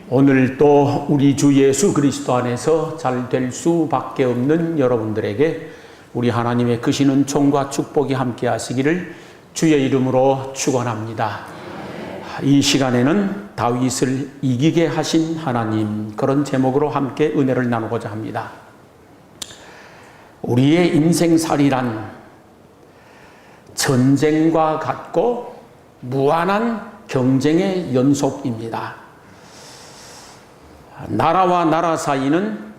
오늘 또 우리 주 예수 그리스도 안에서 잘 될 수밖에 없는 여러분들에게 우리 하나님의 크신 총과 축복이 함께 하시기를 주의 이름으로 축원합니다. 이 시간에는 다윗을 이기게 하신 하나님, 그런 제목으로 함께 은혜를 나누고자 합니다. 우리의 인생살이란 전쟁과 같고 무한한 경쟁의 연속입니다. 나라와 나라 사이는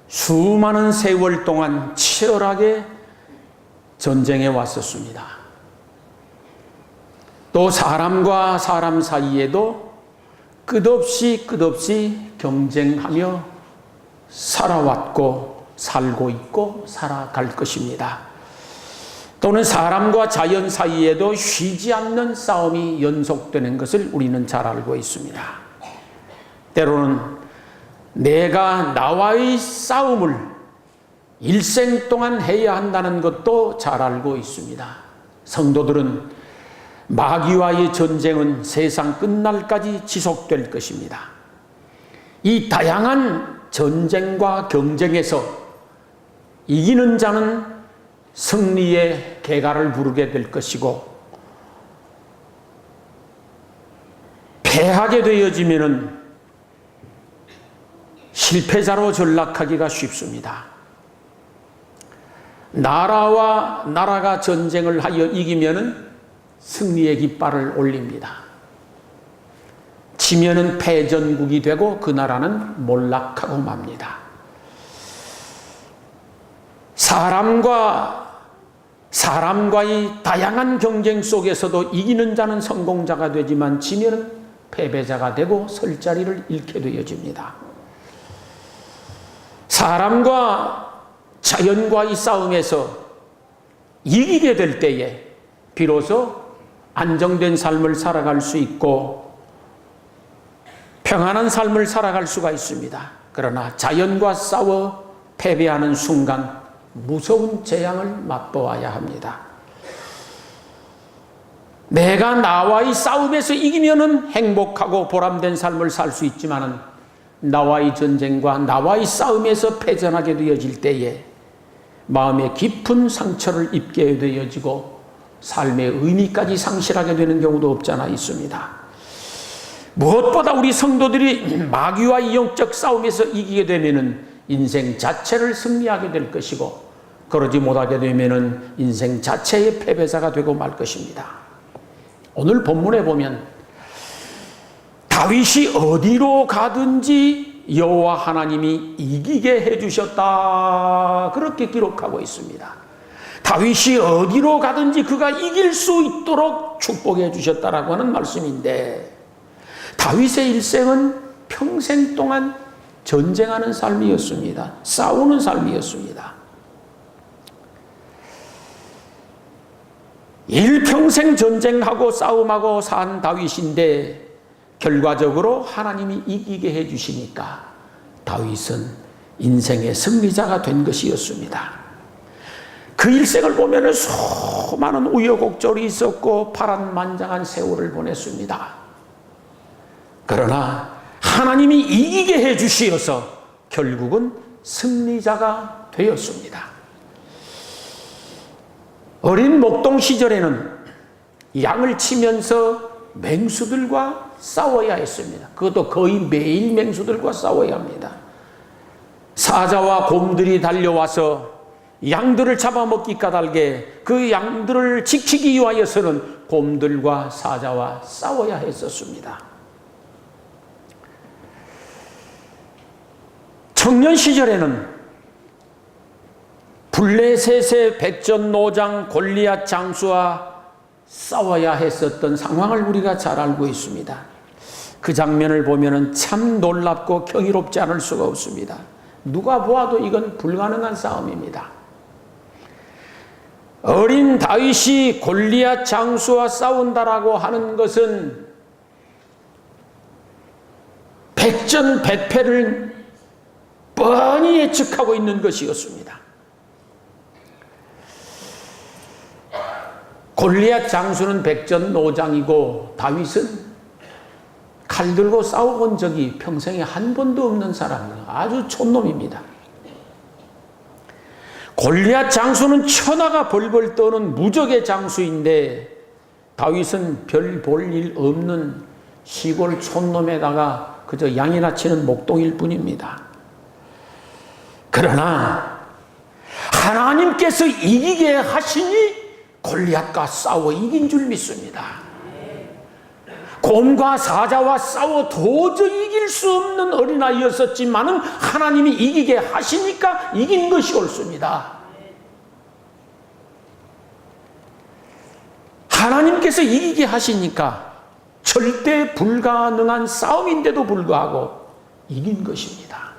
수많은 세월 동안 치열하게 전쟁해 왔었습니다. 또 사람과 사람 사이에도 끝없이 경쟁하며 살아왔고 살고 있고 살아갈 것입니다. 또는 사람과 자연 사이에도 쉬지 않는 싸움이 연속되는 것을 우리는 잘 알고 있습니다. 때로는 내가 나와의 싸움을 일생 동안 해야 한다는 것도 잘 알고 있습니다. 성도들은 마귀와의 전쟁은 세상 끝날까지 지속될 것입니다. 이 다양한 전쟁과 경쟁에서 이기는 자는 승리의 개가를 부르게 될 것이고, 패하게 되어지면은 실패자로 전락하기가 쉽습니다. 나라와 나라가 전쟁을 하여 이기면은 승리의 깃발을 올립니다. 지면은 패전국이 되고 그 나라는 몰락하고 맙니다. 사람과의 다양한 경쟁 속에서도 이기는 자는 성공자가 되지만 지면은 패배자가 되고 설 자리를 잃게 되어집니다. 사람과 자연과의 싸움에서 이기게 될 때에 비로소 안정된 삶을 살아갈 수 있고 평안한 삶을 살아갈 수가 있습니다. 그러나 자연과 싸워 패배하는 순간 무서운 재앙을 맛보아야 합니다. 내가 나와의 싸움에서 이기면은 행복하고 보람된 삶을 살 수 있지만은 나와의 전쟁과 나와의 싸움에서 패전하게 되어질 때에 마음에 깊은 상처를 입게 되어지고 삶의 의미까지 상실하게 되는 경우도 없지 않아 있습니다. 무엇보다 우리 성도들이 마귀와의 영적 싸움에서 이기게 되면은 인생 자체를 승리하게 될 것이고, 그러지 못하게 되면은 인생 자체의 패배자가 되고 말 것입니다. 오늘 본문에 보면 다윗이 어디로 가든지 여호와 하나님이 이기게 해주셨다, 그렇게 기록하고 있습니다. 다윗이 어디로 가든지 그가 이길 수 있도록 축복해 주셨다라고 하는 말씀인데, 다윗의 일생은 평생 동안 전쟁하는 삶이었습니다. 싸우는 삶이었습니다. 일평생 전쟁하고 싸움하고 산 다윗인데 결과적으로 하나님이 이기게 해주시니까 다윗은 인생의 승리자가 된 것이었습니다. 그 일생을 보면 수많은 우여곡절이 있었고 파란만장한 세월을 보냈습니다. 그러나 하나님이 이기게 해주시어서 결국은 승리자가 되었습니다. 어린 목동 시절에는 양을 치면서 맹수들과 싸워야 했습니다. 그것도 거의 매일 맹수들과 싸워야 합니다. 사자와 곰들이 달려와서 양들을 잡아먹기 까닭에 그 양들을 지키기 위하여서는 곰들과 사자와 싸워야 했었습니다. 청년 시절에는 블레셋의 백전노장 골리앗 장수와 싸워야 했었던 상황을 우리가 잘 알고 있습니다. 그 장면을 보면 참 놀랍고 경이롭지 않을 수가 없습니다. 누가 보아도 이건 불가능한 싸움입니다. 어린 다윗이 골리앗 장수와 싸운다라고 하는 것은 백전백패를 뻔히 예측하고 있는 것이었습니다. 골리앗 장수는 백전노장이고 다윗은 칼 들고 싸워본 적이 평생에 한 번도 없는 사람은 아주 촌놈입니다. 골리앗 장수는 천하가 벌벌 떠는 무적의 장수인데 다윗은 별 볼 일 없는 시골 촌놈에다가 그저 양이나 치는 목동일 뿐입니다. 그러나 하나님께서 이기게 하시니 골리앗과 싸워 이긴 줄 믿습니다. 곰과 사자와 싸워 도저히 이길 수 없는 어린아이였었지만은 하나님이 이기게 하시니까 이긴 것이 옳습니다. 하나님께서 이기게 하시니까 절대 불가능한 싸움인데도 불구하고 이긴 것입니다.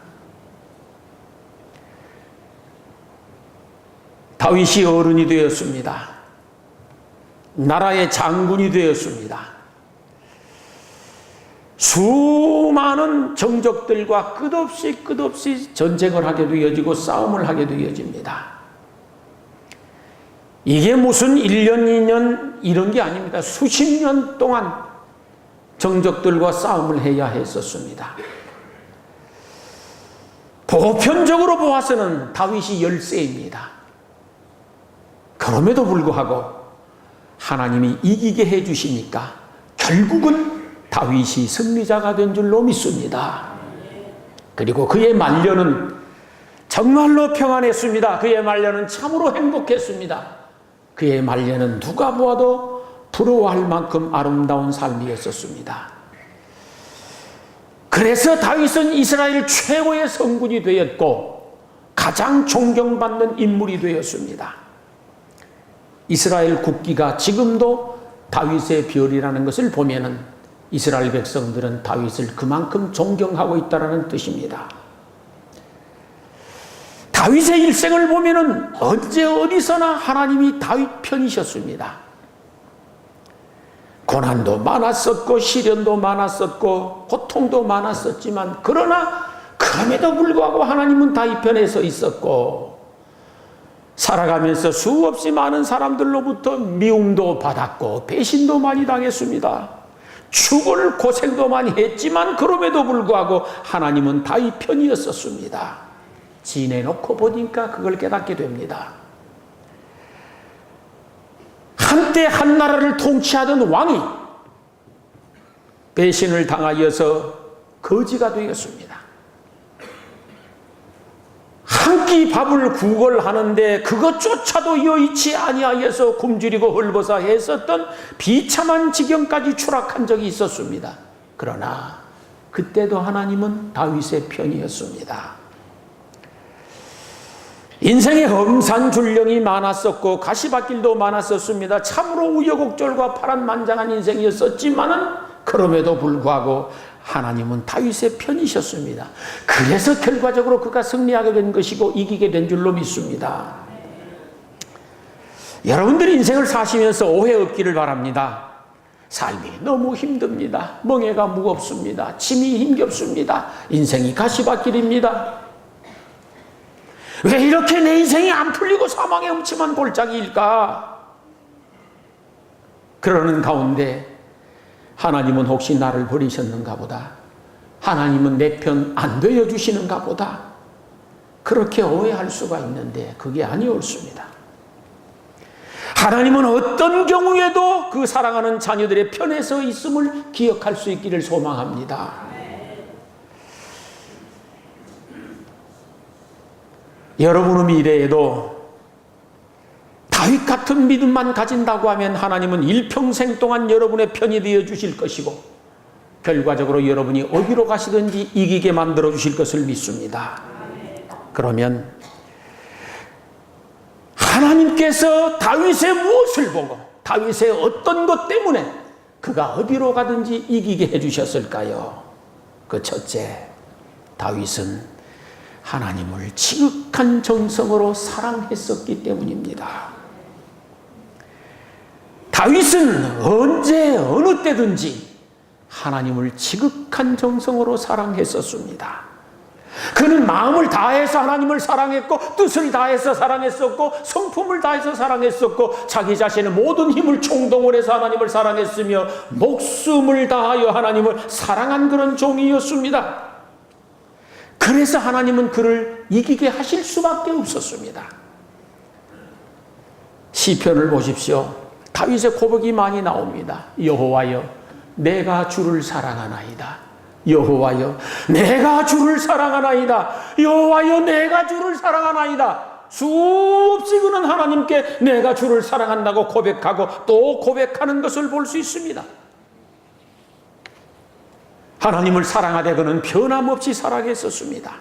다윗이 어른이 되었습니다. 나라의 장군이 되었습니다. 수많은 정적들과 끝없이 전쟁을 하게 되어지고 싸움을 하게 되어집니다. 이게 무슨 1년, 2년 이런 게 아닙니다. 수십 년 동안 정적들과 싸움을 해야 했었습니다. 보편적으로 보아서는 다윗이 열세입니다. 그럼에도 불구하고 하나님이 이기게 해주시니까 결국은 다윗이 승리자가 된 줄로 믿습니다. 그리고 그의 말년은 정말로 평안했습니다. 그의 말년은 참으로 행복했습니다. 그의 말년은 누가 보아도 부러워할 만큼 아름다운 삶이었었습니다. 그래서 다윗은 이스라엘 최고의 성군이 되었고 가장 존경받는 인물이 되었습니다. 이스라엘 국기가 지금도 다윗의 별이라는 것을 보면은 이스라엘 백성들은 다윗을 그만큼 존경하고 있다는 뜻입니다. 다윗의 일생을 보면은 언제 어디서나 하나님이 다윗 편이셨습니다. 고난도 많았었고 시련도 많았었고 고통도 많았었지만 그러나 그럼에도 불구하고 하나님은 다윗 편에 서 있었고 살아가면서 수없이 많은 사람들로부터 미움도 받았고 배신도 많이 당했습니다. 죽을 고생도 많이 했지만 그럼에도 불구하고 하나님은 다윗 편이었었습니다. 지내놓고 보니까 그걸 깨닫게 됩니다. 한때 한 나라를 통치하던 왕이 배신을 당하여서 거지가 되었습니다. 한 끼 밥을 구걸하는데 그것조차도 여의치 아니하여서 굶주리고 헐벗어 했었던 비참한 지경까지 추락한 적이 있었습니다. 그러나 그때도 하나님은 다윗의 편이었습니다. 인생에 험산줄령이 많았었고 가시밭길도 많았었습니다. 참으로 우여곡절과 파란만장한 인생이었었지만은 그럼에도 불구하고 하나님은 다윗의 편이셨습니다. 그래서 결과적으로 그가 승리하게 된 것이고 이기게 된 줄로 믿습니다. 여러분들이 인생을 사시면서 오해 없기를 바랍니다. 삶이 너무 힘듭니다. 멍에가 무겁습니다. 짐이 힘겹습니다. 인생이 가시밭길입니다. 왜 이렇게 내 인생이 안 풀리고 사망의 음침한 골짜기일까? 그러는 가운데 하나님은 혹시 나를 버리셨는가 보다. 하나님은 내 편 안 되어주시는가 보다. 그렇게 오해할 수가 있는데 그게 아니었습니다. 하나님은 어떤 경우에도 그 사랑하는 자녀들의 편에 서 있음을 기억할 수 있기를 소망합니다. 여러분의 미래에도 다윗 같은 믿음만 가진다고 하면 하나님은 일평생 동안 여러분의 편이 되어 주실 것이고 결과적으로 여러분이 어디로 가시든지 이기게 만들어 주실 것을 믿습니다. 그러면 하나님께서 다윗의 무엇을 보고 다윗의 어떤 것 때문에 그가 어디로 가든지 이기게 해주셨을까요? 그 첫째, 다윗은 하나님을 지극한 정성으로 사랑했었기 때문입니다. 다윗은 언제 어느 때든지 하나님을 지극한 정성으로 사랑했었습니다. 그는 마음을 다해서 하나님을 사랑했고 뜻을 다해서 사랑했었고 성품을 다해서 사랑했었고 자기 자신의 모든 힘을 총동원 해서 하나님을 사랑했으며 목숨을 다하여 하나님을 사랑한 그런 종이었습니다. 그래서 하나님은 그를 이기게 하실 수밖에 없었습니다. 시편을 보십시오. 다윗의 고백이 많이 나옵니다. 여호와여 내가 주를 사랑하나이다. 여호와여 내가 주를 사랑하나이다. 여호와여 내가 주를 사랑하나이다. 수없이 그는 하나님께 내가 주를 사랑한다고 고백하고 또 고백하는 것을 볼 수 있습니다. 하나님을 사랑하되 그는 변함없이 사랑했었습니다.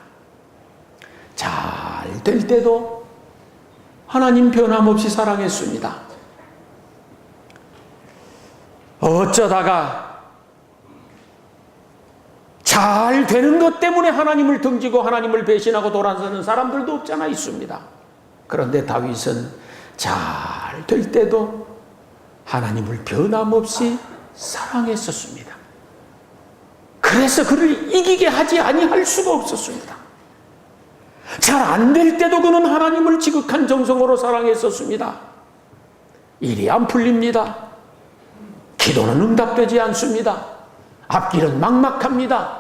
잘 될 때도 하나님 변함없이 사랑했습니다. 어쩌다가 잘 되는 것 때문에 하나님을 등지고 하나님을 배신하고 돌아서는 사람들도 없잖아 있습니다. 그런데 다윗은 잘 될 때도 하나님을 변함없이 사랑했었습니다. 그래서 그를 이기게 하지 아니할 수가 없었습니다. 잘 안 될 때도 그는 하나님을 지극한 정성으로 사랑했었습니다. 일이 안 풀립니다. 기도는 응답되지 않습니다. 앞길은 막막합니다.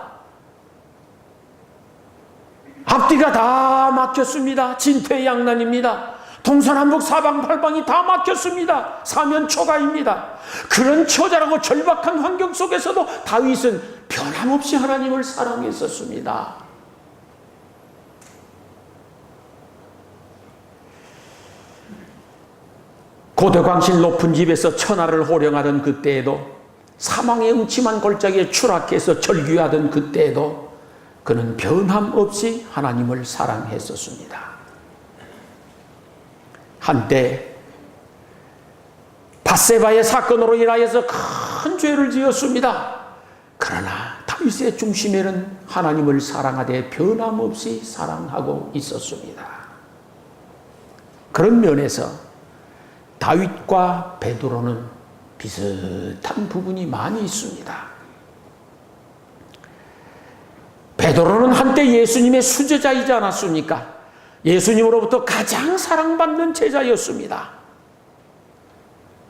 앞뒤가 다 막혔습니다. 진퇴양난입니다. 동서남북 사방팔방이 다 막혔습니다. 사면초가입니다. 그런 처절하고 절박한 환경 속에서도 다윗은 변함없이 하나님을 사랑했었습니다. 고대광실 높은 집에서 천하를 호령하던 그때에도 사망의 음침한 골짜기에 추락해서 절규하던 그때에도 그는 변함없이 하나님을 사랑했었습니다. 한때 밧세바의 사건으로 인하여서 큰 죄를 지었습니다. 그러나 다윗의 중심에는 하나님을 사랑하되 변함없이 사랑하고 있었습니다. 그런 면에서 다윗과 베드로는 비슷한 부분이 많이 있습니다. 베드로는 한때 예수님의 수제자이지 않았습니까? 예수님으로부터 가장 사랑받는 제자였습니다.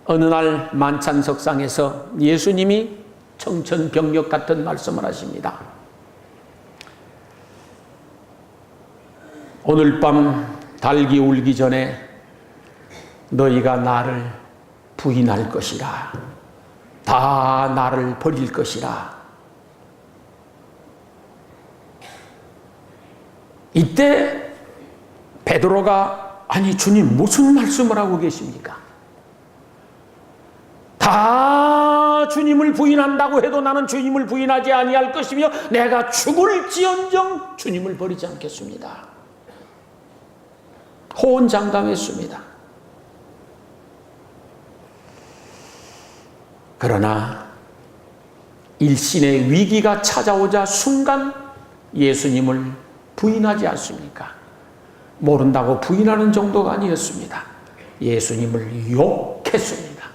어느 날 만찬석상에서 예수님이 청천벽력 같은 말씀을 하십니다. 오늘 밤 달기 울기 전에 너희가 나를 부인할 것이라. 다 나를 버릴 것이라. 이때 베드로가 아니 주님 무슨 말씀을 하고 계십니까? 다 주님을 부인한다고 해도 나는 주님을 부인하지 아니할 것이며 내가 죽을지언정 주님을 버리지 않겠습니다. 호언장담했습니다. 그러나 일신의 위기가 찾아오자 순간 예수님을 부인하지 않습니까? 모른다고 부인하는 정도가 아니었습니다. 예수님을 욕했습니다.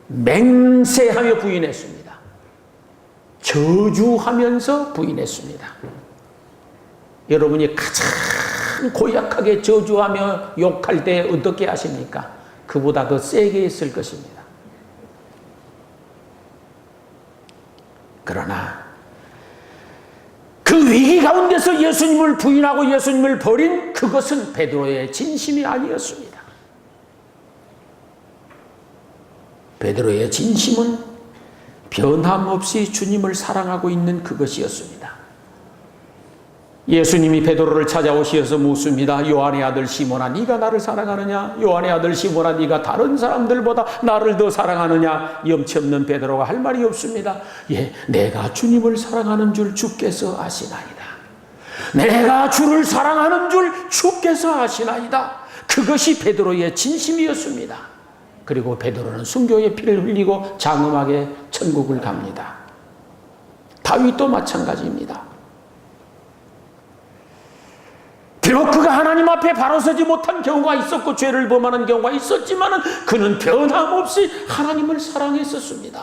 맹세하며 부인했습니다. 저주하면서 부인했습니다. 여러분이 가장 고약하게 저주하며 욕할 때 어떻게 하십니까? 그보다 더 세게 했을 것입니다. 그러나 그 위기 가운데서 예수님을 부인하고 예수님을 버린 그것은 베드로의 진심이 아니었습니다. 베드로의 진심은 변함없이 주님을 사랑하고 있는 그것이었습니다. 예수님이 베드로를 찾아오셔서 묻습니다. 요한의 아들 시몬아 네가 나를 사랑하느냐? 요한의 아들 시몬아 네가 다른 사람들보다 나를 더 사랑하느냐? 염치 없는 베드로가 할 말이 없습니다. 예, 내가 주님을 사랑하는 줄 주께서 아시나이다. 내가 주를 사랑하는 줄 주께서 아시나이다. 그것이 베드로의 진심이었습니다. 그리고 베드로는 순교의 피를 흘리고 장엄하게 천국을 갑니다. 다윗도 마찬가지입니다. 비록 그가 하나님 앞에 바로 서지 못한 경우가 있었고 죄를 범하는 경우가 있었지만 그는 변함없이 하나님을 사랑했었습니다.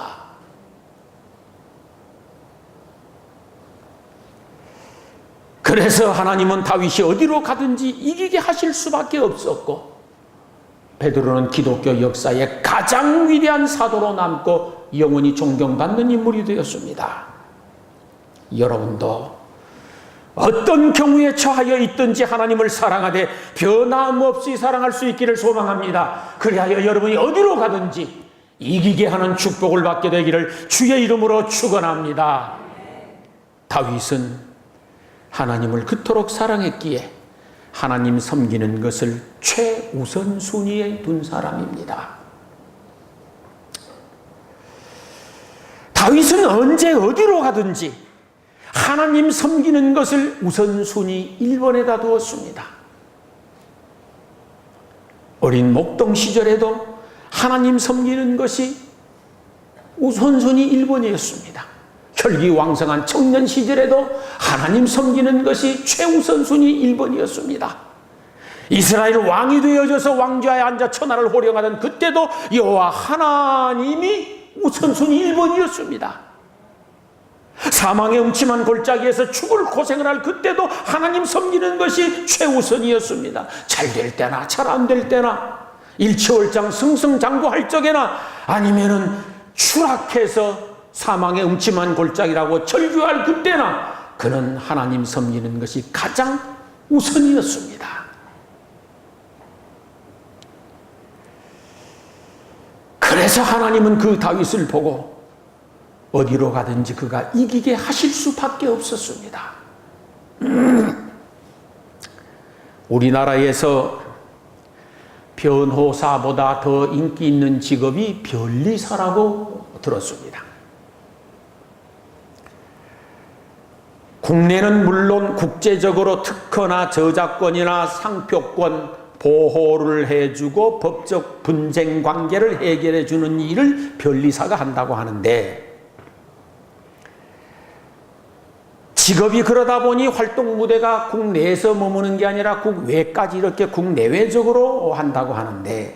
그래서 하나님은 다윗이 어디로 가든지 이기게 하실 수밖에 없었고, 베드로는 기독교 역사의 가장 위대한 사도로 남고 영원히 존경받는 인물이 되었습니다. 여러분도 어떤 경우에 처하여 있든지 하나님을 사랑하되 변함없이 사랑할 수 있기를 소망합니다. 그리하여 여러분이 어디로 가든지 이기게 하는 축복을 받게 되기를 주의 이름으로 축원합니다. 다윗은 하나님을 그토록 사랑했기에 하나님 섬기는 것을 최우선순위에 둔 사람입니다. 다윗은 언제 어디로 가든지 하나님 섬기는 것을 우선순위 1번에다 두었습니다. 어린 목동 시절에도 하나님 섬기는 것이 우선순위 1번이었습니다. 혈기왕성한 청년 시절에도 하나님 섬기는 것이 최우선순위 1번이었습니다. 이스라엘 왕이 되어져서 왕좌에 앉아 천하를 호령하던 그때도 여호와 하나님이 우선순위 1번이었습니다. 사망의 음침한 골짜기에서 죽을 고생을 할 그때도 하나님 섬기는 것이 최우선이었습니다. 잘 될 때나 잘 안 될 때나, 일치월장 승승장구할 적에나, 아니면은 추락해서 사망의 음침한 골짜기라고 절규할 그때나 그는 하나님 섬기는 것이 가장 우선이었습니다. 그래서 하나님은 그 다윗을 보고 어디로 가든지 그가 이기게 하실 수밖에 없었습니다. 우리나라에서 변호사보다 더 인기 있는 직업이 변리사라고 들었습니다. 국내는 물론 국제적으로 특허나 저작권이나 상표권 보호를 해주고 법적 분쟁 관계를 해결해 주는 일을 변리사가 한다고 하는데, 직업이 그러다 보니 활동 무대가 국내에서 머무는 게 아니라 국외까지 이렇게 국내외적으로 한다고 하는데,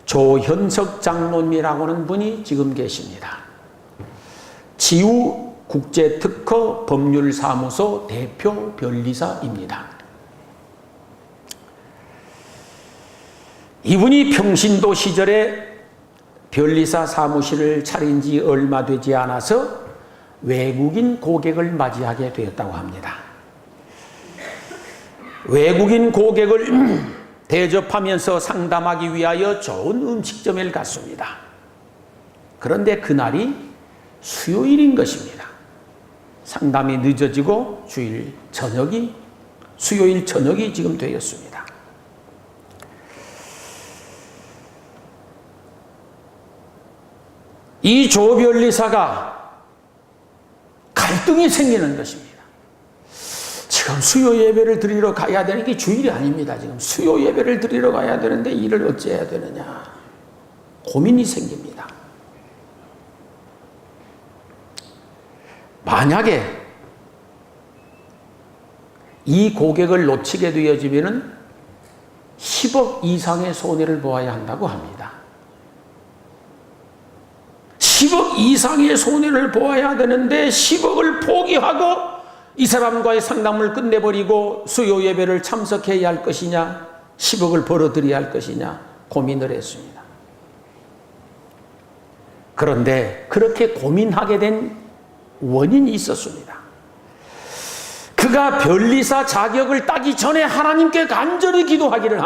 조현석 장로님이라고는 분이 지금 계십니다. 지우 국제특허 법률사무소 대표 변리사입니다. 이분이 평신도 시절에 변리사 사무실을 차린 지 얼마 되지 않아서 외국인 고객을 맞이하게 되었다고 합니다. 외국인 고객을 대접하면서 상담하기 위하여 좋은 음식점에 갔습니다. 그런데 그날이 수요일인 것입니다. 상담이 늦어지고 수요일 저녁이 지금 되었습니다. 이 조 변리사가 갈등이 생기는 것입니다. 지금 수요 예배를 드리러 가야 되는 게 주일이 아닙니다. 지금 수요 예배를 드리러 가야 되는데 일을 어찌해야 되느냐, 고민이 생깁니다. 만약에 이 고객을 놓치게 되어지면 10억 이상의 손해를 보아야 한다고 합니다. 10억 이상의 손해를 보아야 되는데 10억을 포기하고 이 사람과의 상담을 끝내버리고 수요 예배를 참석해야 할 것이냐, 10억을 벌어들여야 할 것이냐 고민을 했습니다. 그런데 그렇게 고민하게 된 원인이 있었습니다. 그가 변리사 자격을 따기 전에 하나님께 간절히 기도하기를,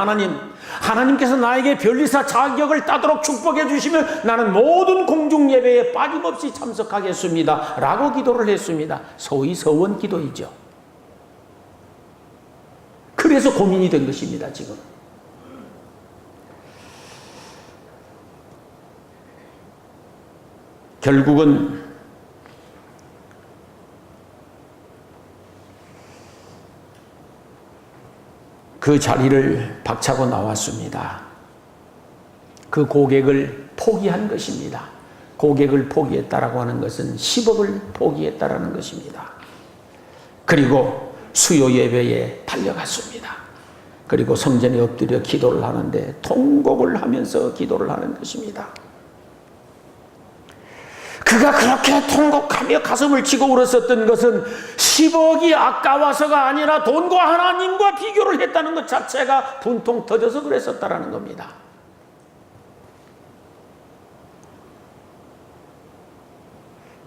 하나님께서 나에게 변리사 자격을 따도록 축복해 주시면 나는 모든 공중예배에 빠짐없이 참석하겠습니다 라고 기도를 했습니다. 소위 서원 기도이죠. 그래서 고민이 된 것입니다. 지금 결국은 그 자리를 박차고 나왔습니다. 그 고객을 포기한 것입니다. 고객을 포기했다라고 하는 것은 10억을 포기했다라는 것입니다. 그리고 수요 예배에 달려갔습니다. 그리고 성전에 엎드려 기도를 하는데 통곡을 하면서 기도를 하는 것입니다. 그가 그렇게 통곡하며 가슴을 치고 울었었던 것은 10억이 아까워서가 아니라 돈과 하나님과 비교를 했다는 것 자체가 분통 터져서 그랬었다라는 겁니다.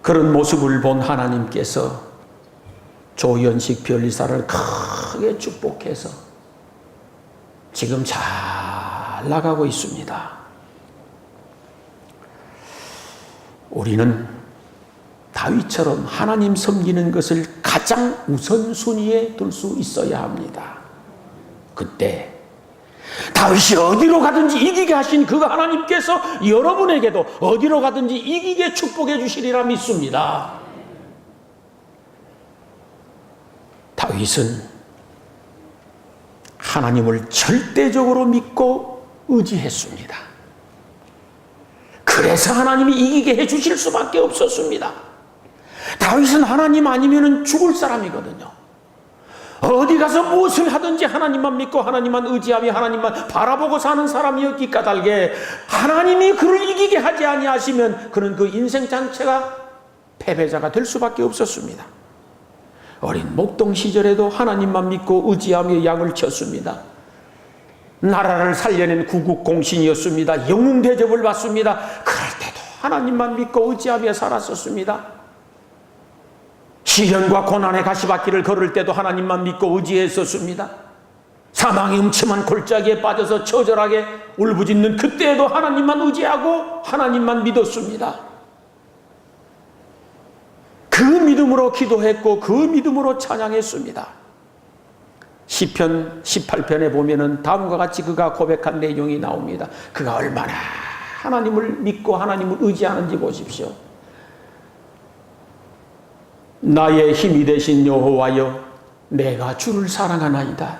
그런 모습을 본 하나님께서 조연식 변리사를 크게 축복해서 지금 잘 나가고 있습니다. 우리는 다윗처럼 하나님 섬기는 것을 가장 우선순위에 둘 수 있어야 합니다. 그때 다윗이 어디로 가든지 이기게 하신 그 하나님께서 여러분에게도 어디로 가든지 이기게 축복해 주시리라 믿습니다. 다윗은 하나님을 절대적으로 믿고 의지했습니다. 그래서 하나님이 이기게 해주실 수밖에 없었습니다. 다윗은 하나님 아니면 죽을 사람이거든요. 어디 가서 무엇을 하든지 하나님만 믿고 하나님만 의지하며 하나님만 바라보고 사는 사람이었기 까닭에 하나님이 그를 이기게 하지 아니하시면 그는 그 인생 자체가 패배자가 될 수밖에 없었습니다. 어린 목동 시절에도 하나님만 믿고 의지하며 양을 쳤습니다. 나라를 살려낸 구국공신이었습니다. 영웅 대접을 받습니다. 그럴 때도 하나님만 믿고 의지하며 살았었습니다. 시련과 고난의 가시밭길을 걸을 때도 하나님만 믿고 의지했었습니다. 사망의 음침한 골짜기에 빠져서 처절하게 울부짖는 그때에도 하나님만 의지하고 하나님만 믿었습니다. 그 믿음으로 기도했고 그 믿음으로 찬양했습니다. 시편 18편에 보면은 다음과 같이 그가 고백한 내용이 나옵니다. 그가 얼마나 하나님을 믿고 하나님을 의지하는지 보십시오. 나의 힘이 되신 여호와여, 내가 주를 사랑하나이다.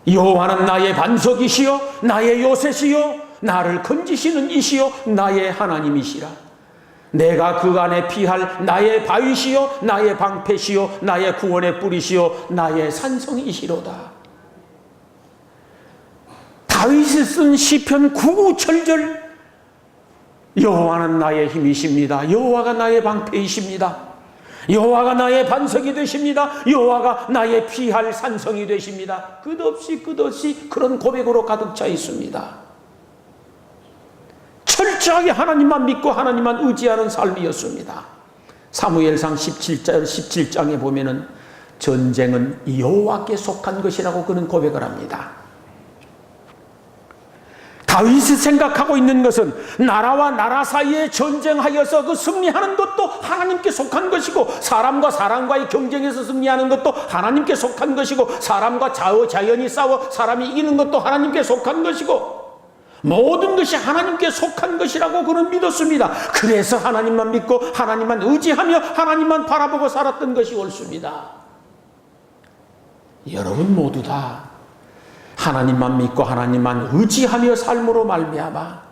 여호와는 나의 반석이시요 나의 요새시요 나를 건지시는 이시요 나의 하나님이시라. 내가 그간에 피할 나의 바위시요 나의 방패시요 나의 구원의 뿌리시요 나의 산성이시로다. 다윗이 쓴 시편 9절절 여호와는 나의 힘이십니다. 여호와가 나의 방패이십니다. 여호와가 나의 반석이 되십니다. 여호와가 나의 피할 산성이 되십니다. 끝없이 그런 고백으로 가득 차 있습니다. 철저하게 하나님만 믿고 하나님만 의지하는 삶이었습니다. 사무엘상 17장에 보면은 전쟁은 여호와께 속한 것이라고 그는 고백을 합니다. 다윗이 생각하고 있는 것은 나라와 나라 사이에 전쟁하여서 그 승리하는 것도 하나님께 속한 것이고 사람과 사람과의 경쟁에서 승리하는 것도 하나님께 속한 것이고 사람과 자연이 싸워 사람이 이기는 것도 하나님께 속한 것이고 모든 것이 하나님께 속한 것이라고 그는 믿었습니다. 그래서 하나님만 믿고 하나님만 의지하며 하나님만 바라보고 살았던 것이 옳습니다. 여러분 모두 다 하나님만 믿고 하나님만 의지하며 삶으로 말미암아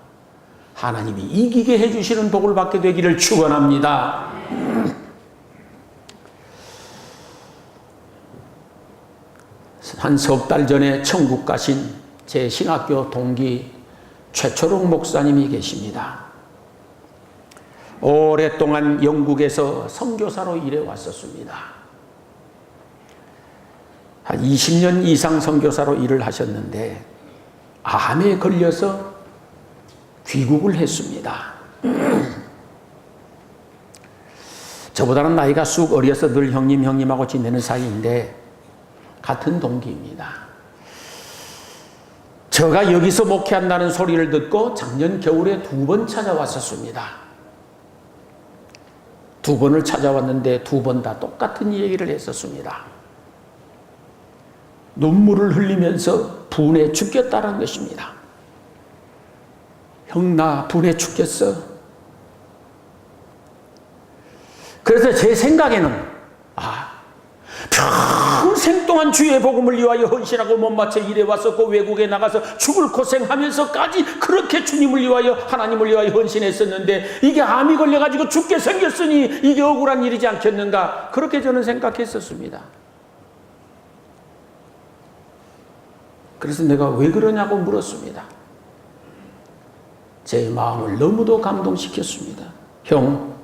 하나님이 이기게 해주시는 복을 받게 되기를 축원합니다. 한 석 달 전에 천국 가신 제 신학교 동기 최초롱 목사님이 계십니다. 오랫동안 영국에서 선교사로 일해 왔었습니다. 한 20년 이상 선교사로 일을 하셨는데 암에 걸려서 귀국을 했습니다. 저보다는 나이가 쑥 어려서 늘 형님하고 지내는 사이인데 같은 동기입니다. 제가 여기서 목회한다는 소리를 듣고 작년 겨울에 2번 찾아왔었습니다. 2번을 찾아왔는데 2번 다 똑같은 얘기를 했었습니다. 눈물을 흘리면서 분해 죽겠다는 것입니다. 형, 나 분해 죽겠어. 그래서 제 생각에는 평생 동안 주의 복음을 위하여 헌신하고 몸바쳐 일해 왔었고 외국에 나가서 죽을 고생하면서까지 그렇게 주님을 위하여 하나님을 위하여 헌신했었는데 이게 암이 걸려가지고 죽게 생겼으니 이게 억울한 일이지 않겠는가, 그렇게 저는 생각했었습니다. 그래서 내가 왜 그러냐고 물었습니다. 제 마음을 너무도 감동시켰습니다. 형,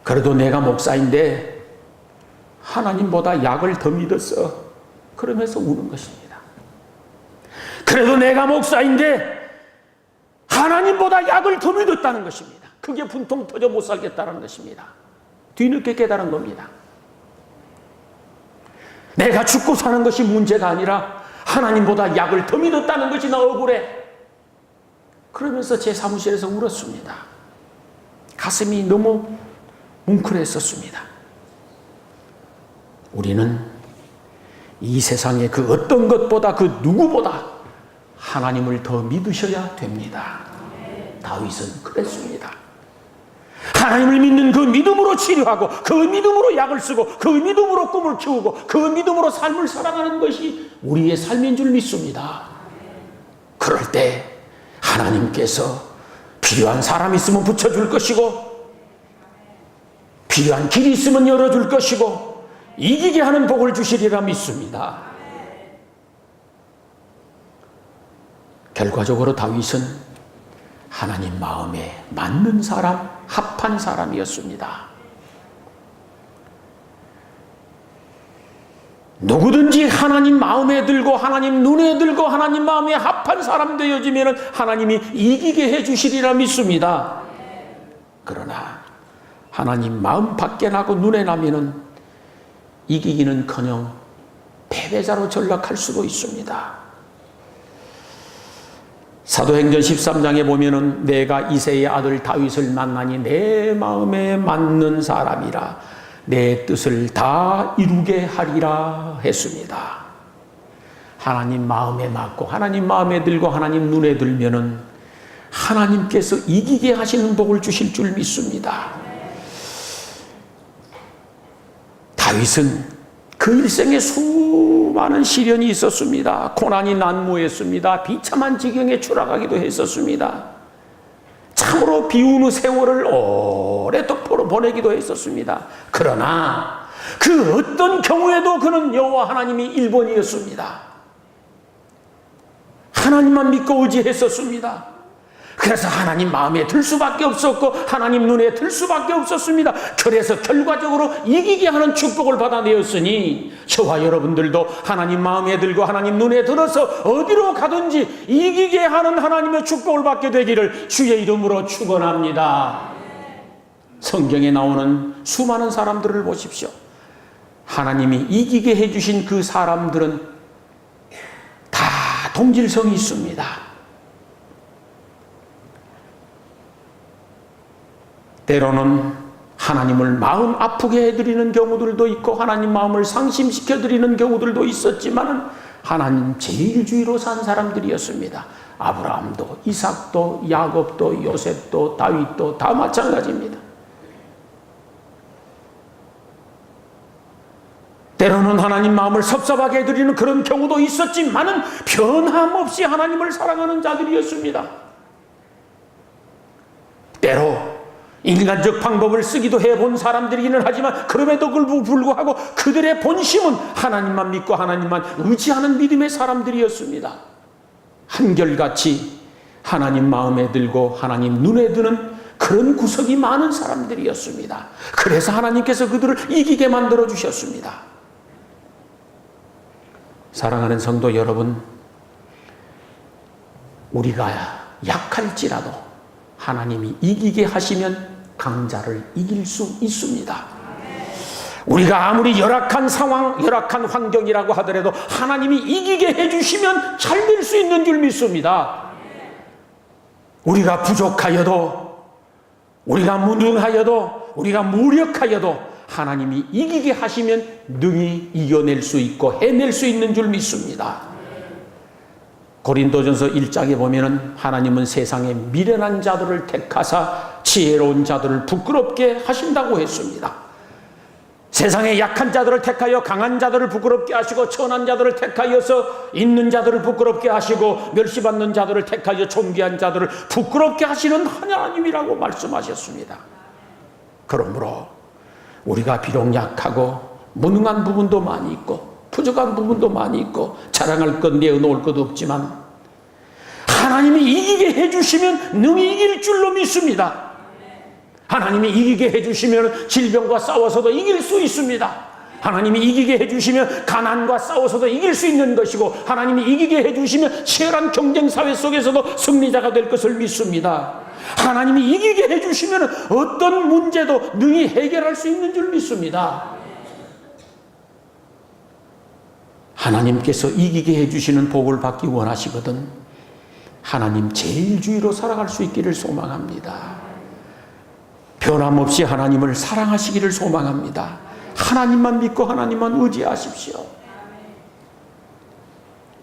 그래도 내가 목사인데 하나님보다 약을 더 믿었어. 그러면서 우는 것입니다. 그래도 내가 목사인데 하나님보다 약을 더 믿었다는 것입니다. 그게 분통 터져 못 살겠다는 것입니다. 뒤늦게 깨달은 겁니다. 내가 죽고 사는 것이 문제가 아니라 하나님보다 약을 더 믿었다는 것이 나 억울해. 그러면서 제 사무실에서 울었습니다. 가슴이 너무 뭉클했었습니다. 우리는 이 세상의 그 어떤 것보다 그 누구보다 하나님을 더 믿으셔야 됩니다. 다윗은 그랬습니다. 하나님을 믿는 그 믿음으로 치료하고 그 믿음으로 약을 쓰고 그 믿음으로 꿈을 키우고 그 믿음으로 삶을 살아가는 것이 우리의 삶인 줄 믿습니다. 그럴 때 하나님께서 필요한 사람이 있으면 붙여줄 것이고 필요한 길이 있으면 열어줄 것이고 이기게 하는 복을 주시리라 믿습니다. 결과적으로 다윗은 하나님 마음에 맞는 사람, 합한 사람이었습니다. 누구든지 하나님 마음에 들고 하나님 눈에 들고 하나님 마음에 합한 사람 되어지면 하나님이 이기게 해주시리라 믿습니다. 그러나 하나님 마음 밖에 나고 눈에 나면 이기기는커녕 패배자로 전락할 수도 있습니다. 사도행전 13장에 보면은 내가 이새의 아들 다윗을 만나니 내 마음에 맞는 사람이라 내 뜻을 다 이루게 하리라 했습니다. 하나님 마음에 맞고 하나님 마음에 들고 하나님 눈에 들면은 하나님께서 이기게 하시는 복을 주실 줄 믿습니다. 다윗은 그 일생에 수많은 시련이 있었습니다. 고난이 난무했습니다. 비참한 지경에 추락하기도 했었습니다. 참으로 비우는 세월을 오래도록 보내기도 했었습니다. 그러나 그 어떤 경우에도 그는 여호와 하나님이 1번이었습니다. 하나님만 믿고 의지했었습니다. 그래서 하나님 마음에 들 수밖에 없었고 하나님 눈에 들 수밖에 없었습니다. 그래서 결과적으로 이기게 하는 축복을 받아내었으니 저와 여러분들도 하나님 마음에 들고 하나님 눈에 들어서 어디로 가든지 이기게 하는 하나님의 축복을 받게 되기를 주의 이름으로 축원합니다. 성경에 나오는 수많은 사람들을 보십시오. 하나님이 이기게 해주신 그 사람들은 다 동질성이 있습니다. 때로는 하나님을 마음 아프게 해드리는 경우들도 있고 하나님 마음을 상심시켜드리는 경우들도 있었지만 하나님 제일주의로 산 사람들이었습니다. 아브라함도 이삭도 야곱도 요셉도 다윗도 다 마찬가지입니다. 때로는 하나님 마음을 섭섭하게 해드리는 그런 경우도 있었지만 변함없이 하나님을 사랑하는 자들이었습니다. 때로 인간적 방법을 쓰기도 해본 사람들이기는 하지만 그럼에도 불구하고 그들의 본심은 하나님만 믿고 하나님만 의지하는 믿음의 사람들이었습니다. 한결같이 하나님 마음에 들고 하나님 눈에 드는 그런 구석이 많은 사람들이었습니다. 그래서 하나님께서 그들을 이기게 만들어 주셨습니다. 사랑하는 성도 여러분, 우리가 약할지라도 하나님이 이기게 하시면 강자를 이길 수 있습니다. 우리가 아무리 열악한 상황, 열악한 환경이라고 하더라도 하나님이 이기게 해주시면 잘 될 수 있는 줄 믿습니다. 우리가 부족하여도, 우리가 무능하여도, 우리가 무력하여도 하나님이 이기게 하시면 능히 이겨낼 수 있고 해낼 수 있는 줄 믿습니다. 고린도전서 1장에 보면은 하나님은 세상에 미련한 자들을 택하사 지혜로운 자들을 부끄럽게 하신다고 했습니다. 세상에 약한 자들을 택하여 강한 자들을 부끄럽게 하시고 천한 자들을 택하여서 있는 자들을 부끄럽게 하시고 멸시받는 자들을 택하여 존귀한 자들을 부끄럽게 하시는 하나님이라고 말씀하셨습니다. 그러므로 우리가 비록 약하고 무능한 부분도 많이 있고 부족한 부분도 많이 있고 자랑할 것 내어놓을 것도 없지만 하나님이 이기게 해주시면 능히 이길 줄로 믿습니다. 하나님이 이기게 해주시면 질병과 싸워서도 이길 수 있습니다. 하나님이 이기게 해주시면 가난과 싸워서도 이길 수 있는 것이고, 하나님이 이기게 해주시면 치열한 경쟁 사회 속에서도 승리자가 될 것을 믿습니다. 하나님이 이기게 해주시면 어떤 문제도 능히 해결할 수 있는 줄 믿습니다. 하나님께서 이기게 해주시는 복을 받기 원하시거든 하나님 제일주의로 살아갈 수 있기를 소망합니다. 변함없이 하나님을 사랑하시기를 소망합니다. 하나님만 믿고 하나님만 의지하십시오.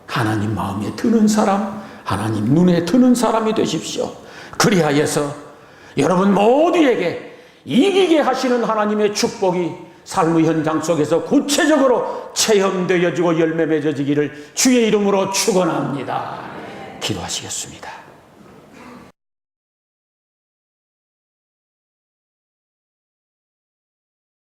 하나님 마음에 드는 사람, 하나님 눈에 드는 사람이 되십시오. 그리하여서 여러분 모두에게 이기게 하시는 하나님의 축복이 삶의 현장 속에서 구체적으로 체험되어지고 열매 맺어지기를 주의 이름으로 축원합니다. 기도하시겠습니다.